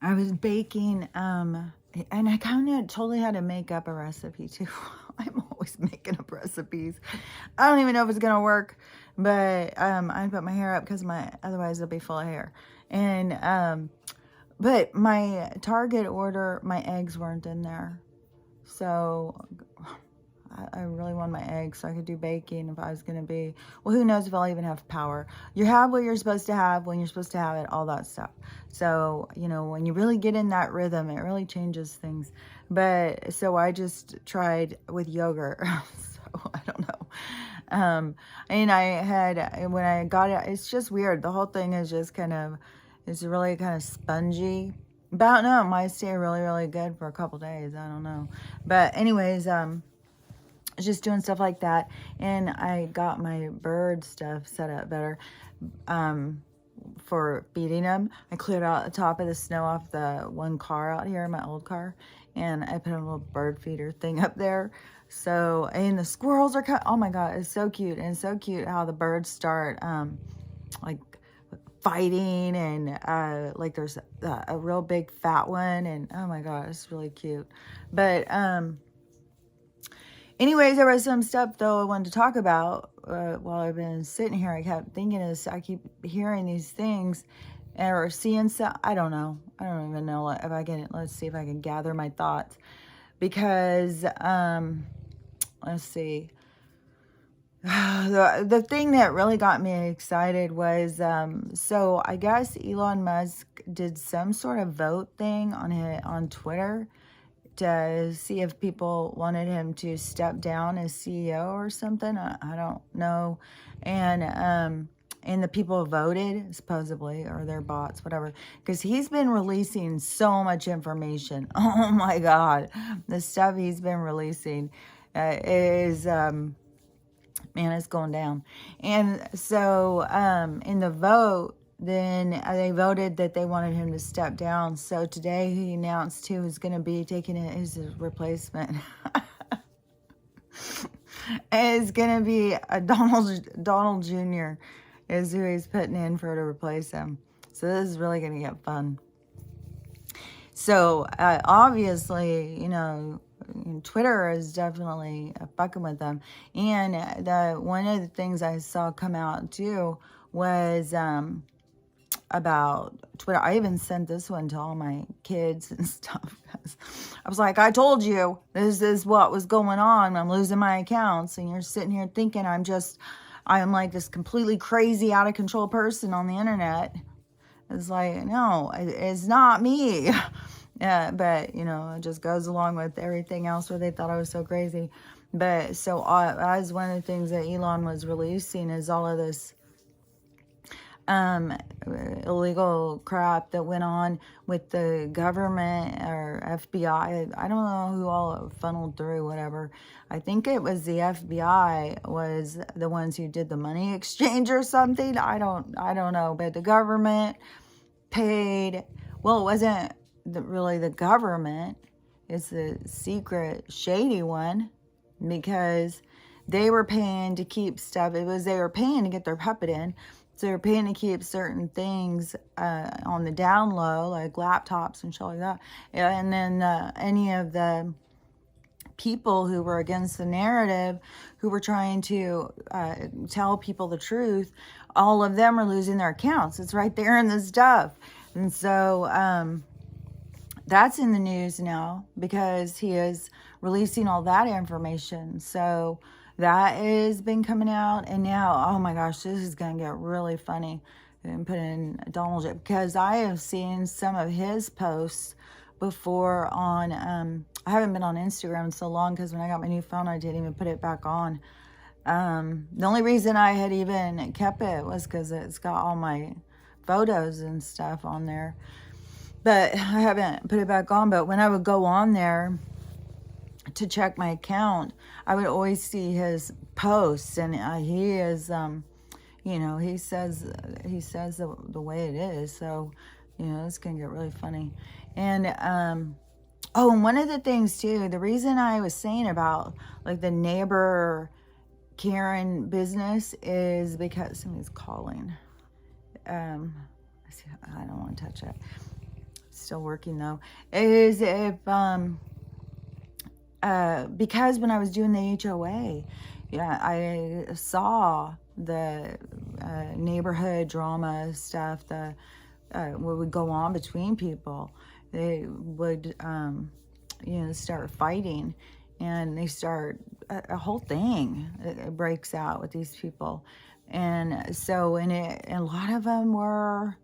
I was baking, and I kind of totally had to make up a recipe too. I'm always making up recipes. I don't even know if it's gonna work, but I put my hair up because otherwise it'll be full of hair. And but my Target order, my eggs weren't in there, so I really want my eggs so I could do baking if I was going to be, well, who knows if I'll even have power. You have what you're supposed to have when you're supposed to have it, all that stuff. So, when you really get in that rhythm, it really changes things. But, so I just tried with yogurt. So, I don't know. And when I got it, it's just weird. The whole thing is just it's really kind of spongy. But I don't know, it might stay really, really good for a couple days. I don't know. But anyways, just doing stuff like that, and I got my bird stuff set up better for feeding them. I cleared out the top of the snow off the one car out here, my old car, and I put a little bird feeder thing up there. So, and the squirrels are oh my god, it's so cute. And it's so cute how the birds start like fighting, and like there's a real big fat one, and oh my god, it's really cute. But anyways, there was some stuff though I wanted to talk about while I've been sitting here. I kept thinking I keep hearing these things or seeing stuff. I don't know. I don't even know if I can. Let's see if I can gather my thoughts, because let's see. The thing that really got me excited was so I guess Elon Musk did some sort of vote thing on Twitter to see if people wanted him to step down as CEO or something. I don't know. And the people voted, supposedly, or their bots, whatever, because he's been releasing so much information. Oh my God. The stuff he's been releasing is, man, it's going down. And so in the vote, then they voted that they wanted him to step down. So today he announced who was going to be taking it as his replacement. It's going to be a Donald Jr. is who he's putting in for to replace him. So this is really going to get fun. So obviously, Twitter is definitely fucking with them. And one of the things I saw come out too was about Twitter. I even sent this one to all my kids and stuff. I was like, I told you this is what was going on. I'm losing my accounts, and you're sitting here thinking I'm like this completely crazy, out of control person on the internet. It's like, no, it's not me. Yeah, but it just goes along with everything else where they thought I was so crazy. But so as one of the things that Elon was releasing is all of this illegal crap that went on with the government or FBI. I don't know who all funneled through, whatever. I think it was the FBI was the ones who did the money exchange or something. I don't know, but the government paid. Well, it wasn't really the government. It's the secret shady one, because they were paying to keep stuff. They were paying to get their puppet in. So they're paying to keep certain things on the down low, like laptops and shit like that. And then any of the people who were against the narrative, who were trying to tell people the truth, all of them are losing their accounts. It's right there in the stuff. And so that's in the news now, because he is releasing all that information. So that has been coming out, and now, oh my gosh, this is going to get really funny. And put in Donald J, because I have seen some of his posts before on, I haven't been on Instagram in so long, because when I got my new phone, I didn't even put it back on. The only reason I had even kept it was because it's got all my photos and stuff on there. But I haven't put it back on. But when I would go on there to check my account, I would always see his posts, and he is, he says the way it is. So, it's gonna get really funny. And and one of the things too, the reason I was saying about like the neighbor Karen business is because somebody's calling. I don't want to touch it. still working though, is if, because when I was doing the HOA, yeah, I saw the neighborhood drama stuff, what would go on between people. They would, start fighting, and they start a whole thing. It breaks out with these people, and so and a lot of them were,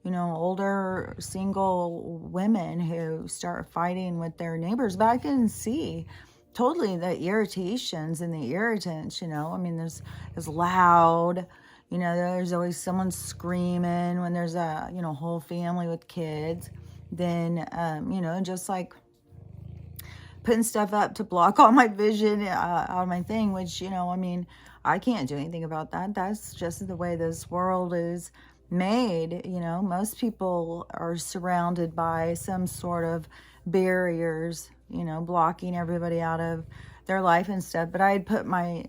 older single women who start fighting with their neighbors. But I can see totally the irritations and the irritants. I mean, there's loud. There's always someone screaming when there's a whole family with kids. Then just like putting stuff up to block all my vision out of my thing, which I mean, I can't do anything about that. That's just the way this world is made. Most people are surrounded by some sort of barriers, blocking everybody out of their life and stuff. But I had put my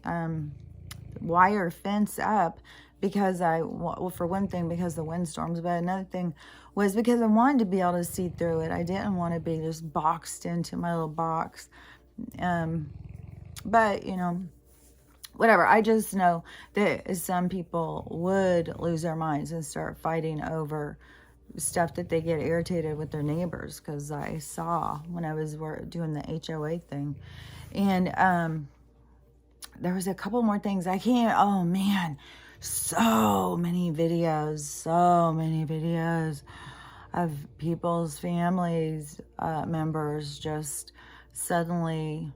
wire fence up because for one thing, because of the windstorms, but another thing was because I wanted to be able to see through it. I didn't want to be just boxed into my little box. But, whatever. I just know that some people would lose their minds and start fighting over stuff that they get irritated with their neighbors, because I saw when I was doing the HOA thing. And there was a couple more things. Oh man, so many videos of people's families, members just suddenly,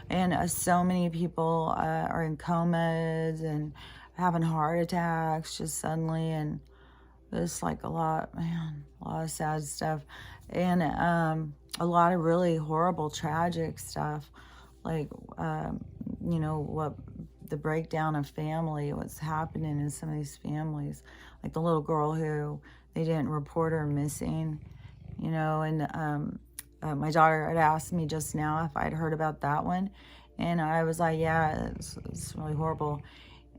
and so many people are in comas and having heart attacks just suddenly, and there's like a lot of sad stuff, and a lot of really horrible, tragic stuff, like what the breakdown of family, what's happening in some of these families, like the little girl who they didn't report her missing, and my daughter had asked me just now if I'd heard about that one, and I was like, yeah, it's really horrible.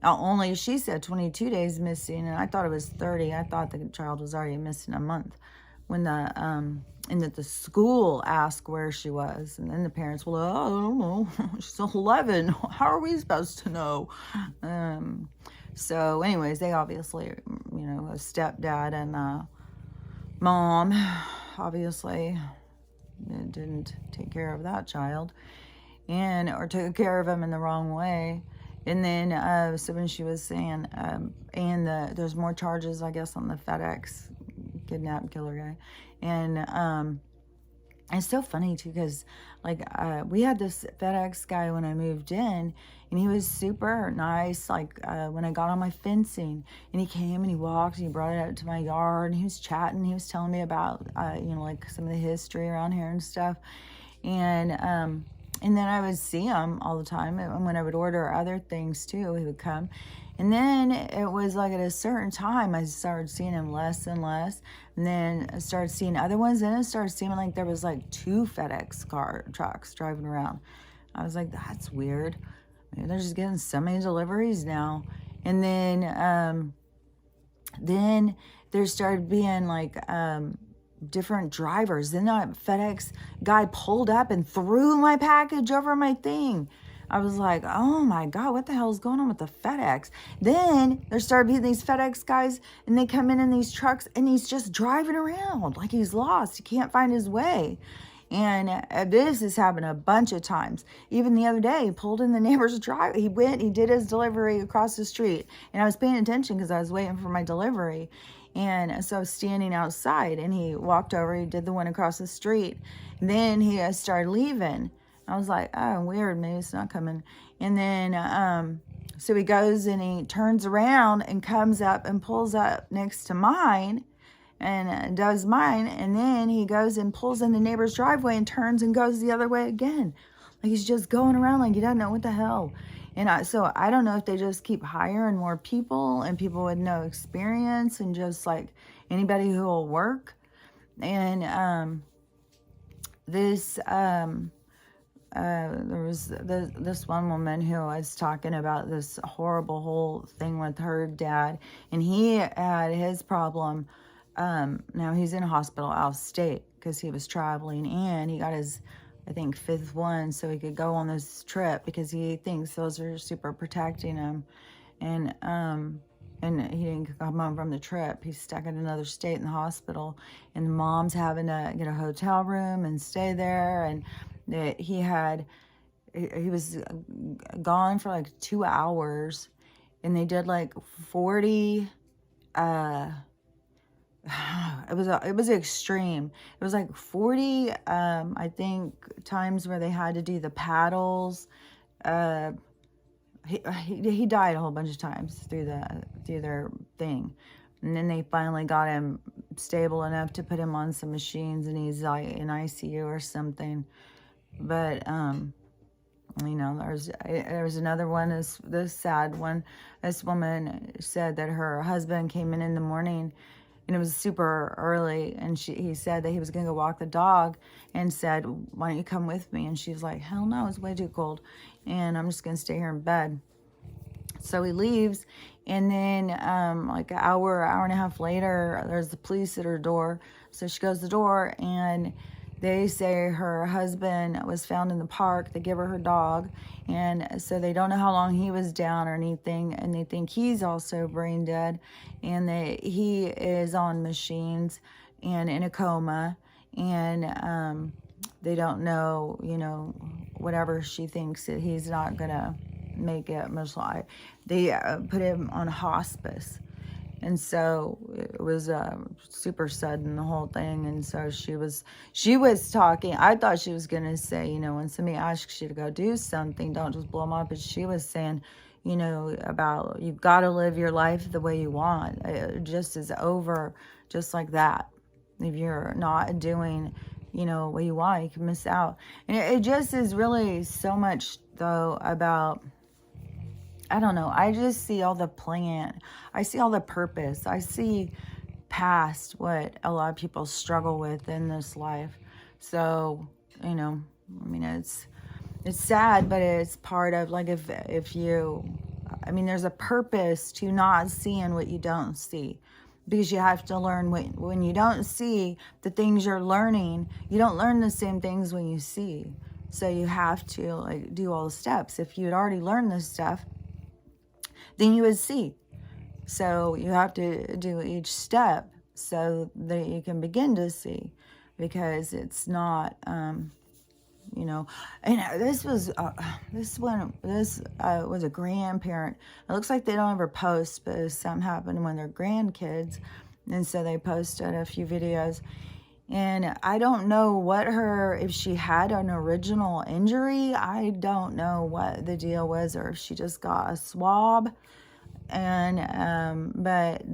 Only she said 22 days missing, and I thought it was 30. I thought the child was already missing a month when and that the school asked where she was, and then the parents were like, oh, I don't know, she's 11. How are we supposed to know? So anyways, they obviously, a stepdad and mom obviously didn't take care of that child, or took care of him in the wrong way. And then so when she was saying there's more charges, I guess, on the FedEx kidnap killer guy. And it's so funny too, because we had this FedEx guy when I moved in, and he was super nice. When I got on my fencing, and he came and he walked and he brought it out to my yard, and he was chatting, he was telling me about some of the history around here and stuff. And then I would see him all the time, and when I would order other things too, he would come. And then it was like at a certain time, I started seeing him less and less. And then I started seeing other ones, and it started seeming like there was like 2 FedEx trucks driving around. I was like, that's weird. Maybe they're just getting so many deliveries now. And then there started being different drivers. Then that FedEx guy pulled up and threw my package over my thing. I was like, oh my God, what the hell is going on with the FedEx? Then there started being these FedEx guys, and they come in these trucks, and he's just driving around like he's lost. He can't find his way. And this has happened a bunch of times. Even the other day, he pulled in the neighbor's drive. He did his delivery across the street. And I was paying attention because I was waiting for my delivery. And so I was standing outside, and he walked over, he did the one across the street. And then he started leaving. I was like, oh, weird, maybe it's not coming. And then, so he goes and he turns around and comes up and pulls up next to mine and does mine. And then he goes and pulls in the neighbor's driveway and turns and goes the other way again. Like he's just going around like he doesn't know what the hell. And so I don't know if they just keep hiring more people and people with no experience and just like anybody who will work. And there was this one woman who was talking about this horrible whole thing with her dad, and he had his problem Now he's in a hospital out of state because he was traveling, and he got his, I think, 5th one so he could go on this trip because he thinks those are super protecting him. And he didn't come home from the trip. He's stuck in another state in the hospital, and the mom's having to get a hotel room and stay there. And he was gone for like 2 hours, and they did like 40 it was extreme. It was like 40 I think times where they had to do the paddles. He died a whole bunch of times through their thing, and then they finally got him stable enough to put him on some machines, and he's like in ICU or something. But there was another one, this sad one. This woman said that her husband came in the morning, and it was super early, and he said that he was going to go walk the dog, and said, "Why don't you come with me?" And she was like, "Hell no, it's way too cold, and I'm just going to stay here in bed." So he leaves, and then like an hour and a half later, there's the police at her door. So she goes to the door, and they say her husband was found in the park. They give her dog, and so they don't know how long he was down or anything, and they think he's also brain dead, and he is on machines and in a coma, and they don't know, whatever she thinks, that he's not gonna make it much life. They put him on hospice. And so it was super sudden, the whole thing. And so she was talking. I thought she was going to say, when somebody asks you to go do something, don't just blow them up. But she was saying, about you've got to live your life the way you want. It just is over just like that. If you're not doing, what you want, you can miss out. And it just is really so much, though, about... I don't know. I just see all the plan. I see all the purpose. I see past what a lot of people struggle with in this life. So, it's sad, but it's part of, like, if you, there's a purpose to not seeing what you don't see. Because you have to learn when you don't see the things you're learning, you don't learn the same things when you see. So you have to, like, do all the steps. If you'd already learned this stuff, then you would see. So you have to do each step so that you can begin to see, because it's not, and this was a grandparent. It looks like they don't ever post, but something happened when they're grandkids, and so they posted a few videos. And I don't know if she had an original injury. I don't know what the deal was, or if she just got a swab. And, but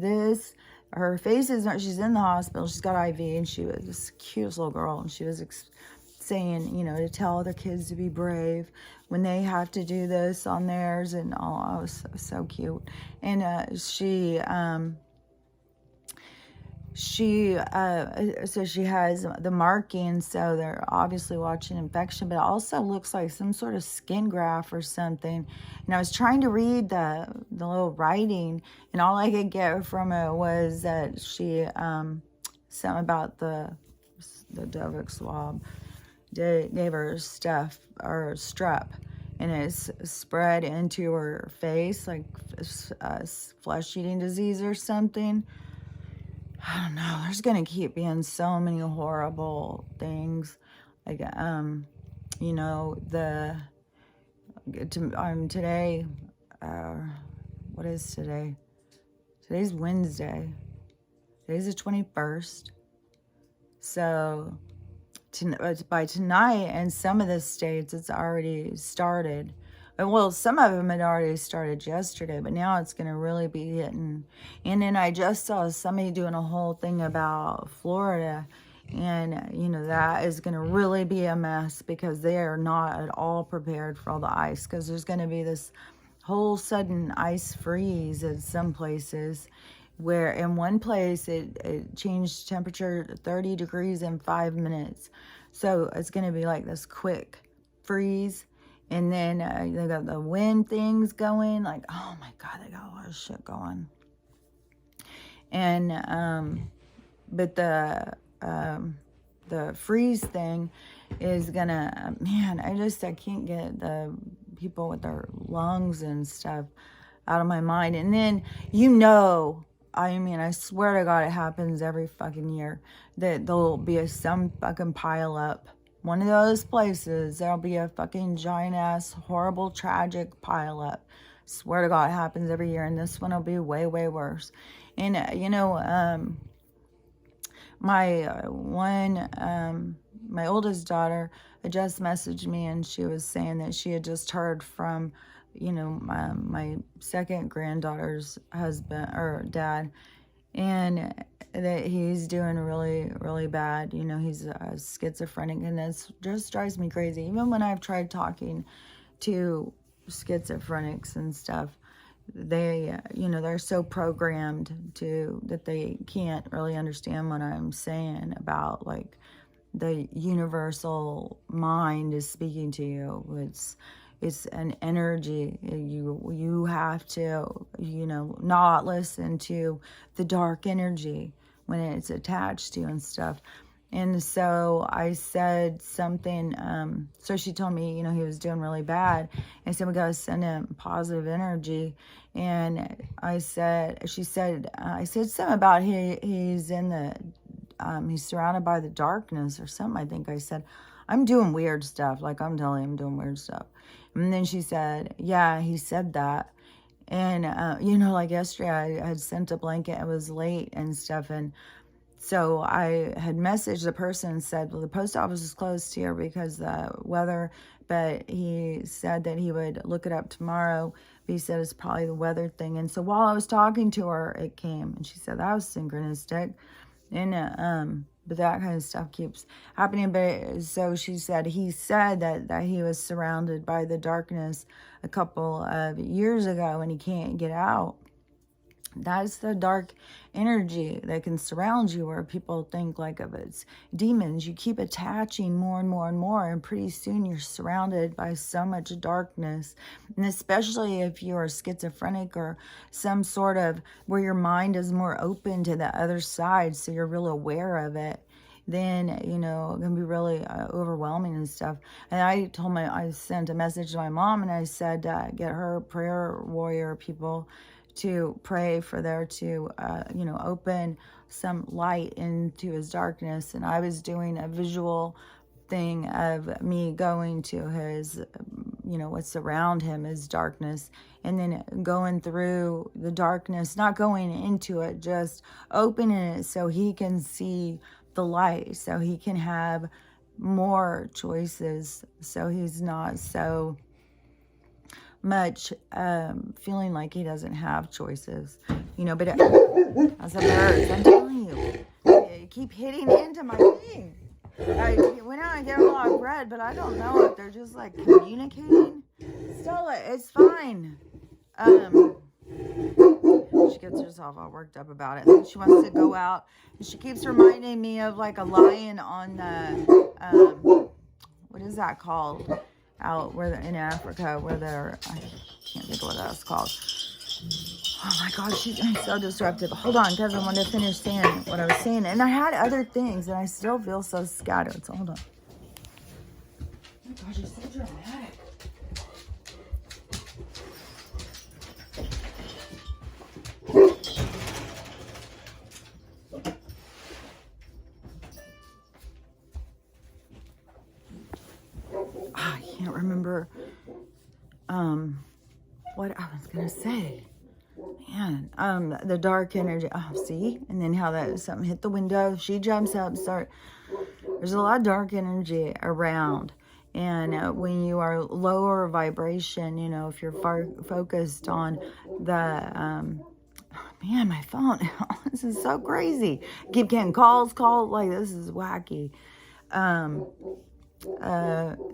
her face is not, she's in the hospital, she's got IV, and she was this cutest little girl, and she was saying, to tell other kids to be brave when they have to do this on theirs, and all. I was so cute. And, so she has the markings, so they're obviously watching infection, but it also looks like some sort of skin graft or something. And I was trying to read the little writing, and all I could get from it was that she something about the Dovik swab gave her stuff or strep, and it's spread into her face like flesh-eating disease or something. I don't know. There's going to keep being so many horrible things. Like, today, what is today? Today's Wednesday. Today's the 21st. So, by tonight, in some of the states, it's already started. Well, some of them had already started yesterday, but now it's going to really be hitting. And then I just saw somebody doing a whole thing about Florida, and, that is going to really be a mess, because they are not at all prepared for all the ice, because there's going to be this whole sudden ice freeze in some places, where in one place it changed temperature to 30 degrees in 5 minutes. So it's going to be like this quick freeze. And then they got the wind things going. Like, oh my God, they got a lot of shit going. And but the freeze thing is gonna, man, I can't get the people with their lungs and stuff out of my mind. And then, I mean, I swear to God, it happens every fucking year that there'll be some fucking pile up. One of those places, there'll be a fucking giant ass, horrible, tragic pile up. Swear to God, it happens every year. And this one will be way, way worse. And, my oldest daughter had just messaged me, and she was saying that she had just heard from, my second granddaughter's husband or dad, and that he's doing really, really bad. He's a schizophrenic, and this just drives me crazy. Even when I've tried talking to schizophrenics and stuff, they're so programmed that they can't really understand what I'm saying about, like, the universal mind is speaking to you. It's an energy. You have to, not listen to the dark energy when it's attached to you and stuff. And so I said something, so she told me, he was doing really bad. I said, we got to send him positive energy. And I said something about he's in the, he's surrounded by the darkness or something. I think I said, I'm doing weird stuff. Like, I'm telling him I'm doing weird stuff. And then she said, yeah, he said that. And, like yesterday, I had sent a blanket. It was late and stuff. And so I had messaged the person and said, well, the post office is closed here because the weather, but he said that he would look it up tomorrow. But he said it's probably the weather thing. And so while I was talking to her, it came, and she said that was synchronistic. And, but that kind of stuff keeps happening. But so she said, he said that he was surrounded by the darkness a couple of years ago and he can't get out. That's the dark energy that can surround you, where people think like of it's demons. You keep attaching more and more and more, and pretty soon you're surrounded by so much darkness. And especially if you're schizophrenic or some sort of where your mind is more open to the other side, so you're real aware of it, then, it can be really overwhelming and stuff. And I sent a message to my mom, and I said, get her prayer warrior people to pray for there to, open some light into his darkness. And I was doing a visual thing of me going to his, what's around him is darkness, and then going through the darkness, not going into it, just opening it so he can see the light, so he can have more choices, so he's not so much feeling like he doesn't have choices, but as a bird, I'm telling you keep hitting into my thing. I went out and get a lot of bread, but I don't know if they're just like communicating. Stella, it's fine. She gets herself all worked up about it. Then she wants to go out, and she keeps reminding me of like a lion on the what is that called? Out where in Africa, where they're, I can't think of what that's called. Oh my God, she's been so disruptive. Hold on, because I wanted to finish saying what I was saying. And I had other things, and I still feel so scattered. So hold on. Oh my God, you're so dramatic. I can't remember what I was gonna say. Man, the dark energy. Oh, see, and then how that something hit the window. She jumps up. There's a lot of dark energy around, and when you are lower vibration, if you're focused on the man, my phone. This is so crazy. Keep getting calls. Like, this is wacky.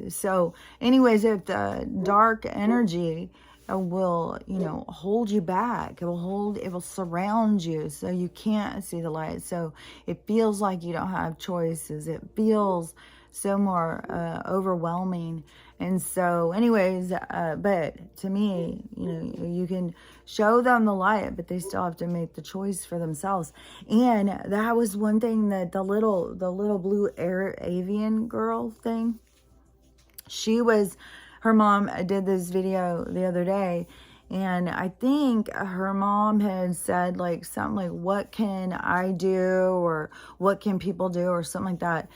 So anyways, if the dark energy will, hold you back, it will surround you, so you can't see the light. So it feels like you don't have choices. It feels so more overwhelming. And so anyways, but to me, you know, you can show them the light, but they still have to make the choice for themselves. And that was one thing that the little blue avian girl thing, her mom did this video the other day, and I think her mom had said like something like, what can I do, or what can people do, or something like that.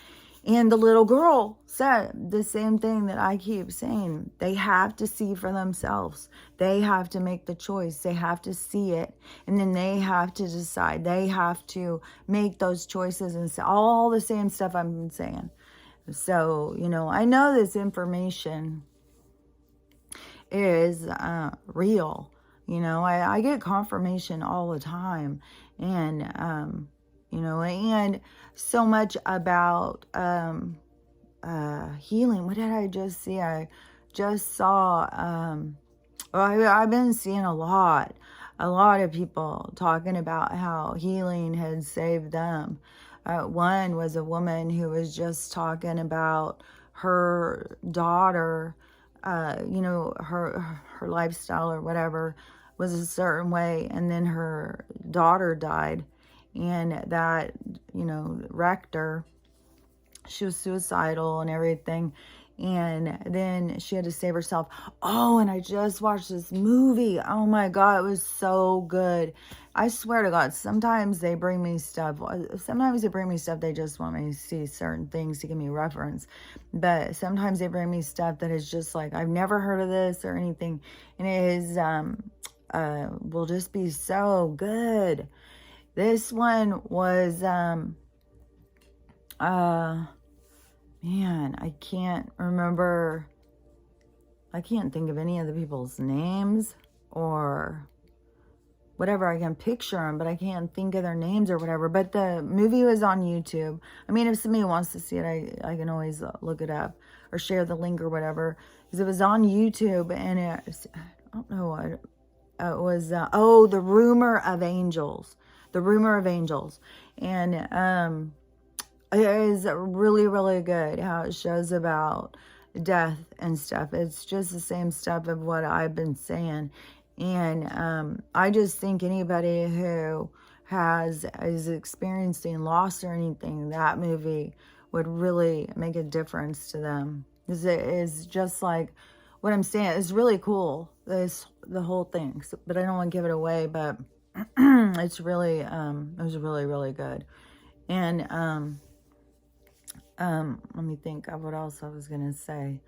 And the little girl said the same thing that I keep saying. They have to see for themselves. They have to make the choice. They have to see it. And then they have to decide. They have to make those choices and say all the same stuff I've been saying. So, you know, I know this information is real. You know, I get confirmation all the time. And, you know, and so much about healing. What did I just see? I just saw, I've been seeing a lot of people talking about how healing had saved them. One was a woman who was just talking about her daughter, you know, her lifestyle or whatever was a certain way, and then her daughter died, and that, you know, wrecked her. She was suicidal and everything, and then she had to save herself. Oh, and I just watched this movie. Oh my God, it was so good. I swear to God, sometimes they bring me stuff. Sometimes they bring me stuff, they just want me to see certain things to give me reference. But sometimes they bring me stuff that is just like, I've never heard of this or anything. And it is, will just be so good. This one was, man, I can't remember. I can't think of any of the people's names or whatever. I can picture them, but I can't think of their names or whatever. But the movie was on YouTube. I mean, if somebody wants to see it, I can always look it up or share the link or whatever. Because it was on YouTube, and I don't know what it was. Oh, The Rumor of Angels. The Rumor of Angels. And it is really, really good how it shows about death and stuff. It's just the same stuff of what I've been saying. And I just think anybody who is experiencing loss or anything, that movie would really make a difference to them. It is just like what I'm saying. It's really cool, the whole thing. So, but I don't want to give it away, but it's really, it was really, really good. And let me think of what else I was going to say.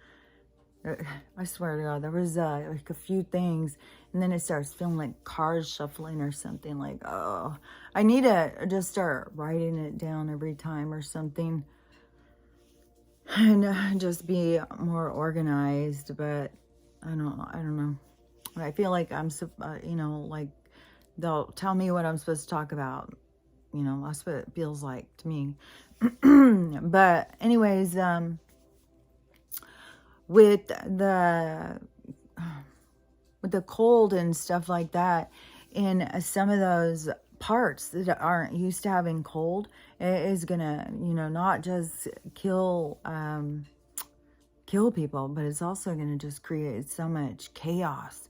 I swear to God, there was like a few things, and then it starts feeling like cards shuffling or something. Like, oh, I need to just start writing it down every time or something, and just be more organized. But I don't know. I feel like I'm, you know, like they'll tell me what I'm supposed to talk about. You know, that's what it feels like to me. But anyways, with the cold and stuff like that, in some of those parts that aren't used to having cold, it is gonna, you know, not just kill people, but it's also gonna just create so much chaos.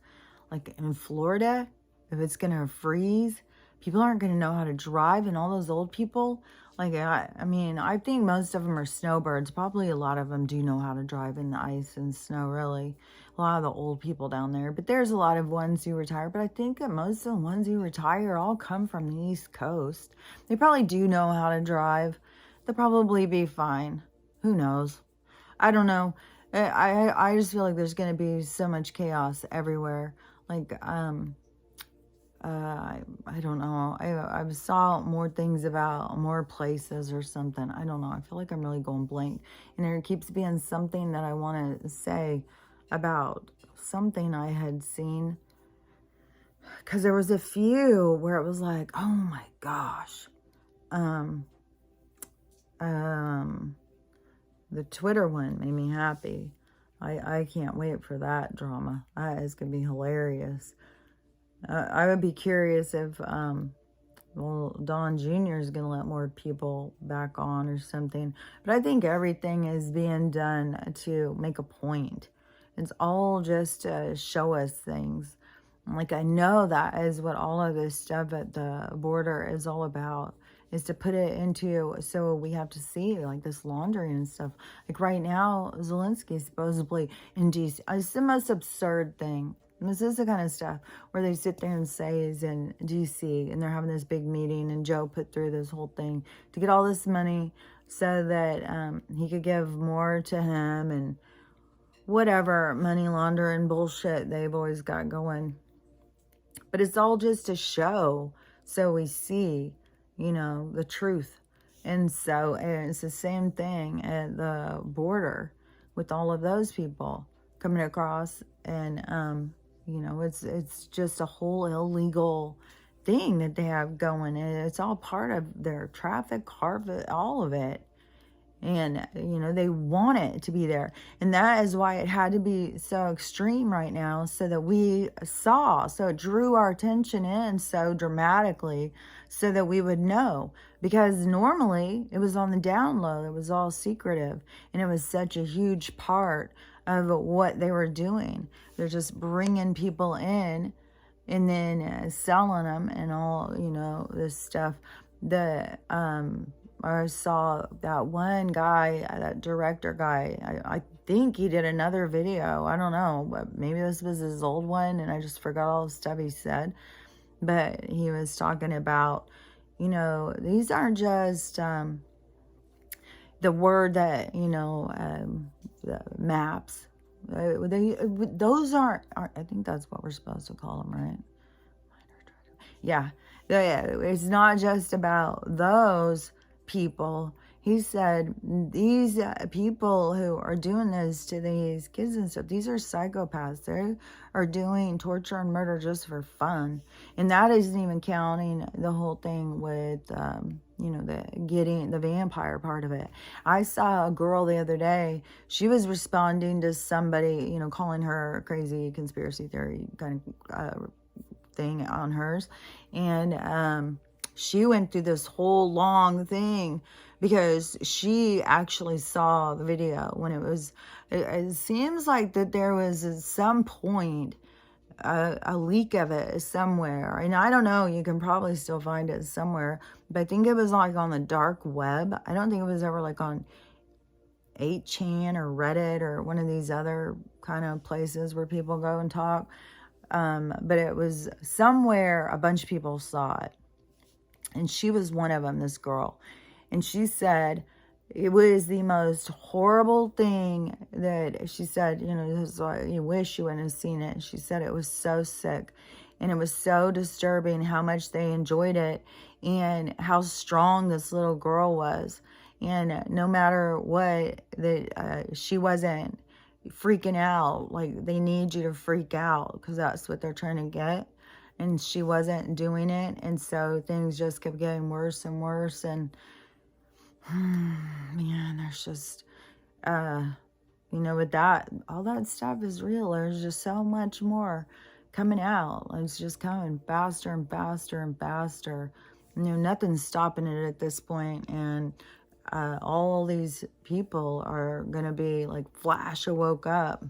Like in Florida, if it's gonna freeze, people aren't gonna know how to drive, and all those old people, like, I mean, I think most of them are snowbirds. Probably a lot of them do know how to drive in the ice and snow, really. A lot of the old people down there. But there's a lot of ones who retire. But I think that most of the ones who retire all come from the East Coast. They probably do know how to drive. They'll probably be fine. Who knows? I don't know. I just feel like there's going to be so much chaos everywhere. Like, I don't know. I saw more things about more places or something. I don't know. I feel like I'm really going blank. And there keeps being something that I want to say about something I had seen. Because there was a few where it was like, oh my gosh. The Twitter one made me happy. I can't wait for that drama. That is going to be hilarious. I would be curious if well, Don Jr. is going to let more people back on or something. But I think everything is being done to make a point. It's all just to show us things. Like, I know that is what all of this stuff at the border is all about, is to put it into, so we have to see like this laundering and stuff. Like right now, Zelensky supposedly in DC. It's the most absurd thing. And this is the kind of stuff where they sit there and say is in DC, and they're having this big meeting, and Joe put through this whole thing to get all this money so that he could give more to him and whatever money laundering bullshit they've always got going. But it's all just a show, so we see, the truth. And so and it's the same thing at the border with all of those people coming across, and it's just a whole illegal thing that they have going, and it's all part of their traffic, harvest, all of it. And, they want it to be there. And that is why it had to be so extreme right now, so that we saw, so it drew our attention in so dramatically, so that we would know. Because normally it was on the down low, it was all secretive. And it was such a huge part of what they were doing. They're just bringing people in and then selling them and all, this stuff. I saw that one guy, that director guy, I think he did another video. I don't know, but maybe this was his old one and I just forgot all the stuff he said. But he was talking about, these aren't just the word that, the maps. Those aren't, I think that's what we're supposed to call them, right? Yeah. It's not just about those people. He said these people who are doing this to these kids and stuff, these are psychopaths. They are doing torture and murder just for fun. And that isn't even counting the whole thing with, the getting the vampire part of it. I saw a girl the other day. She was responding to somebody, calling her crazy conspiracy theory kind of thing on hers. And, she went through this whole long thing because she actually saw the video when it seems like that there was at some point a leak of it somewhere. And I don't know, you can probably still find it somewhere, but I think it was like on the dark web. I don't think it was ever like on 8chan or Reddit or one of these other kind of places where people go and talk. But it was somewhere a bunch of people saw it. And she was one of them, this girl. And she said it was the most horrible thing that she said, you wish you wouldn't have seen it. She said it was so sick. And it was so disturbing how much they enjoyed it and how strong this little girl was. And no matter what, she wasn't freaking out. Like, they need you to freak out because that's what they're trying to get. And she wasn't doing it. And so things just kept getting worse and worse. And man, there's just, with that, all that stuff is real. There's just so much more coming out. It's just coming faster and faster and faster. Nothing's stopping it at this point. And all these people are going to be like flash awoke up.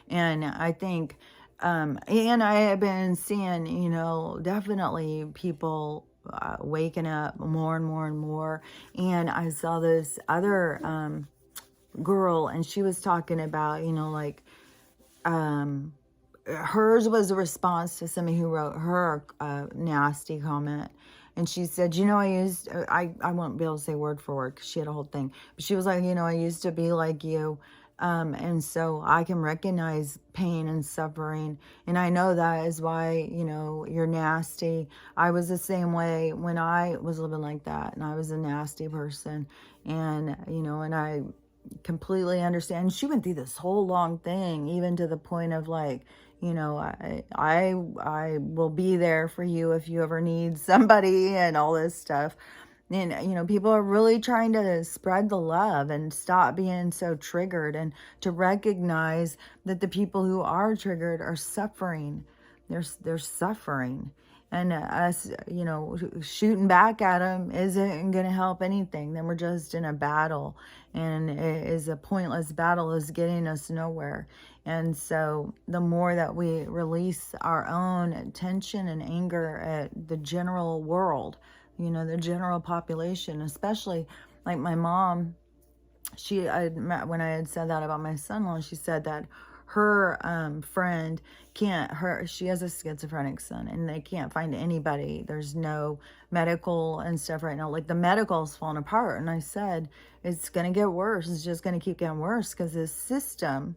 And I think, and I have been seeing, definitely people waking up more and more and more. And I saw this other girl, and she was talking about, hers was a response to somebody who wrote her nasty comment. And she said, I won't be able to say word for word because she had a whole thing. But she was like, I used to be like you. And so I can recognize pain and suffering. And I know that is why, you're nasty. I was the same way when I was living like that. And I was a nasty person. And, and I completely understand. She went through this whole long thing, even to the point of like, I will be there for you if you ever need somebody and all this stuff. And, people are really trying to spread the love and stop being so triggered, and to recognize that the people who are triggered are suffering. They're suffering. and us, shooting back at them isn't going to help anything. Then we're just in a battle, and it is a pointless battle, is getting us nowhere. And so the more that we release our own tension and anger at the general world, the general population, especially like my mom, when I had said that about my son-in-law, she said that her friend she has a schizophrenic son, and they can't find anybody. There's no medical and stuff right now. Like, the medical's falling apart. And I said, it's going to get worse. It's just going to keep getting worse, because this system,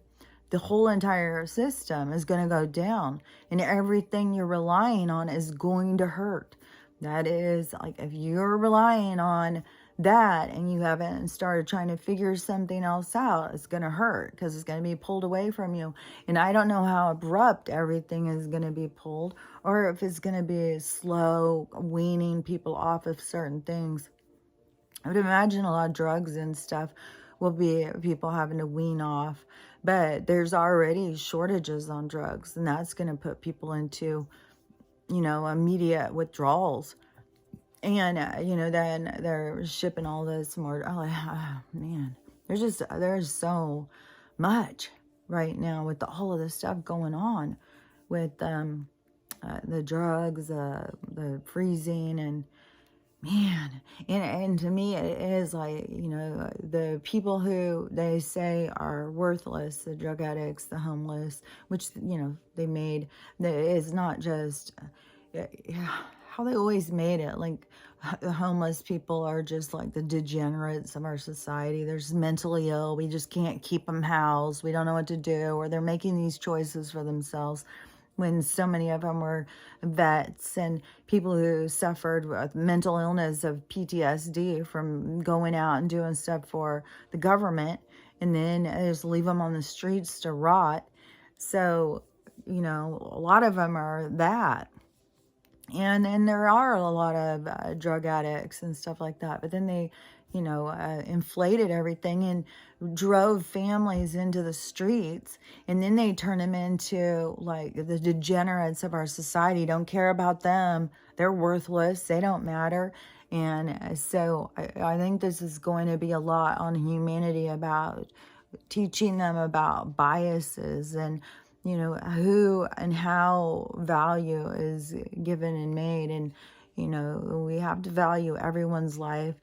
the whole entire system, is going to go down, and everything you're relying on is going to hurt. That is, like, if you're relying on that and you haven't started trying to figure something else out, it's going to hurt, because it's going to be pulled away from you. And I don't know how abrupt everything is going to be pulled, or if it's going to be slow weaning people off of certain things. I would imagine a lot of drugs and stuff will be people having to wean off, but there's already shortages on drugs, and that's going to put people into, immediate withdrawals. And, then they're shipping all this more. Man, there's so much right now with all of this stuff going on with the drugs, the freezing, and man, and to me, it is like, the people who they say are worthless, the drug addicts, the homeless, which, they made, it's not just, how they always made it, like, the homeless people are just like the degenerates of our society. They're just mentally ill. We just can't keep them housed. We don't know what to do, or they're making these choices for themselves, when so many of them were vets and people who suffered with mental illness of PTSD from going out and doing stuff for the government, and then just leave them on the streets to rot. So, a lot of them are that. And there are a lot of drug addicts and stuff like that. But then they, inflated everything and drove families into the streets. And then they turn them into, like, the degenerates of our society. Don't care about them. They're worthless. They don't matter. And so I think this is going to be a lot on humanity, about teaching them about biases and, who and how value is given and made. And, we have to value everyone's life,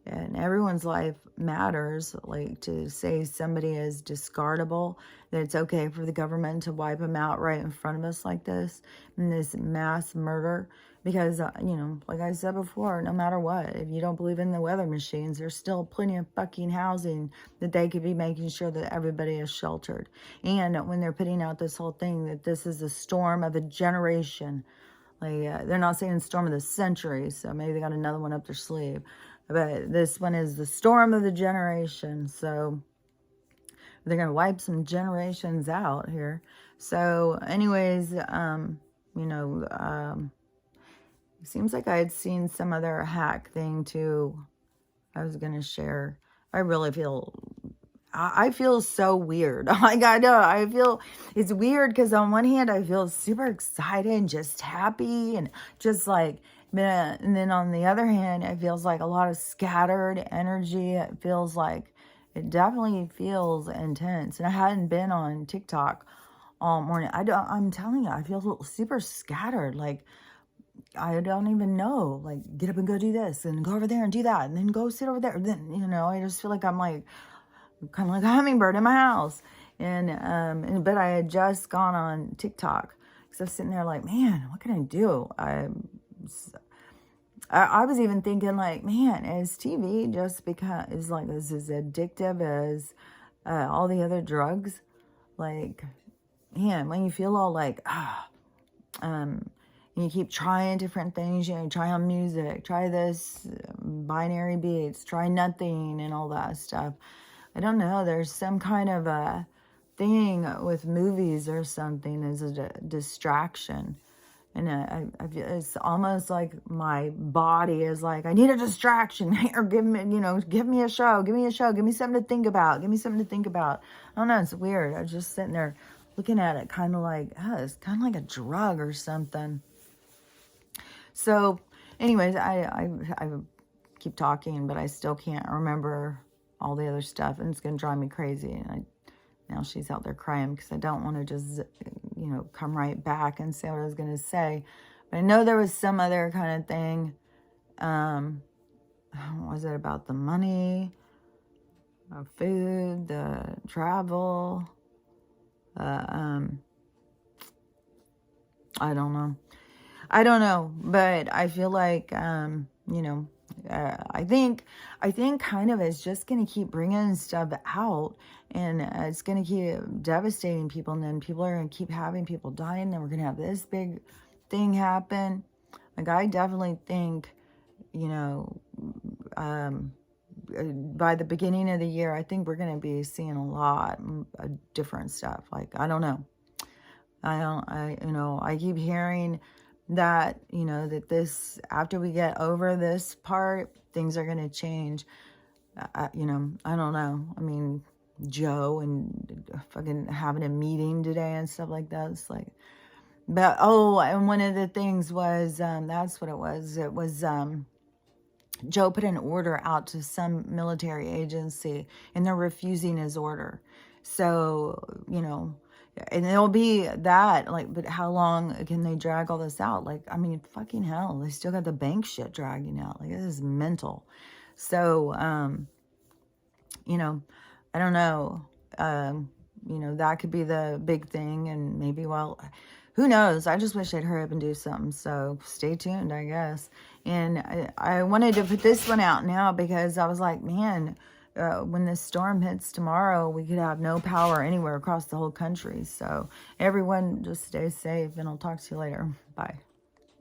and everyone's life matters. Like, to say somebody is discardable, that it's okay for the government to wipe them out right in front of us like this, and this mass murder. Because, like I said before, no matter what, if you don't believe in the weather machines, there's still plenty of fucking housing that they could be making sure that everybody is sheltered. And when they're putting out this whole thing that this is a storm of a generation, like, they're not saying storm of the century, so maybe they got another one up their sleeve. But this one is the storm of the generation, so they're going to wipe some generations out here. So anyways, it seems like I had seen some other hack thing too I was going to share. I feel so weird. Like, I know, I feel it's weird, because on one hand, I feel super excited and just happy and just like, and then on the other hand, it feels like a lot of scattered energy. It definitely feels intense. And I hadn't been on TikTok all morning. I'm telling you, I feel super scattered. Like, I don't even know, like, get up and go do this and go over there and do that and then go sit over there. Then, I just feel like I'm like, kind of like a hummingbird in my house. But I had just gone on TikTok, because I was sitting there like, man, what can I do? I was even thinking, like, man, is TV just is like as addictive as all the other drugs? Like, man, when you feel all like, and you keep trying different things, try on music, try this, binary beats, try nothing and all that stuff. I don't know, there's some kind of a thing with movies or something as a distraction. And it's almost like my body is like, I need a distraction. Or give me a show, give me something to think about, I don't know, it's weird. I was just sitting there looking at it, kind of like, it's kind of like a drug or something. So anyways, I keep talking, but I still can't remember all the other stuff, and it's going to drive me crazy. And now she's out there crying because I don't want to just, you know, come right back and say what I was going to say. But I know there was some other kind of thing. Was it about the money, food, the travel? I don't know. I don't know, but I feel like, you know, I think kind of it's just going to keep bringing stuff out, and it's going to keep devastating people, and then people are going to keep having people die, and then we're going to have this big thing happen. Like, I definitely think, you know, by the beginning of the year, I think we're going to be seeing a lot of different stuff. Like, I don't know. You know, I keep hearing that, you know, that this, after we get over this part, things are going to change. You know, I don't know. I mean, Joe and fucking having a meeting today and stuff like that. It's like, but, oh, and one of the things was, that's what it was. It was, Joe put an order out to some military agency, and they're refusing his order. So, you know, and it'll be that, like, but how long can they drag all this out? Like, I mean, fucking hell, they still got the bank shit dragging out. Like, this is mental. So, you know, I don't know. You know, that could be the big thing, and maybe, well, who knows? I just wish I'd hurry up and do something. So stay tuned, I guess. And I wanted to put this one out now because I was like, man, when this storm hits tomorrow, we could have no power anywhere across the whole country. So everyone just stay safe, and I'll talk to you later. Bye.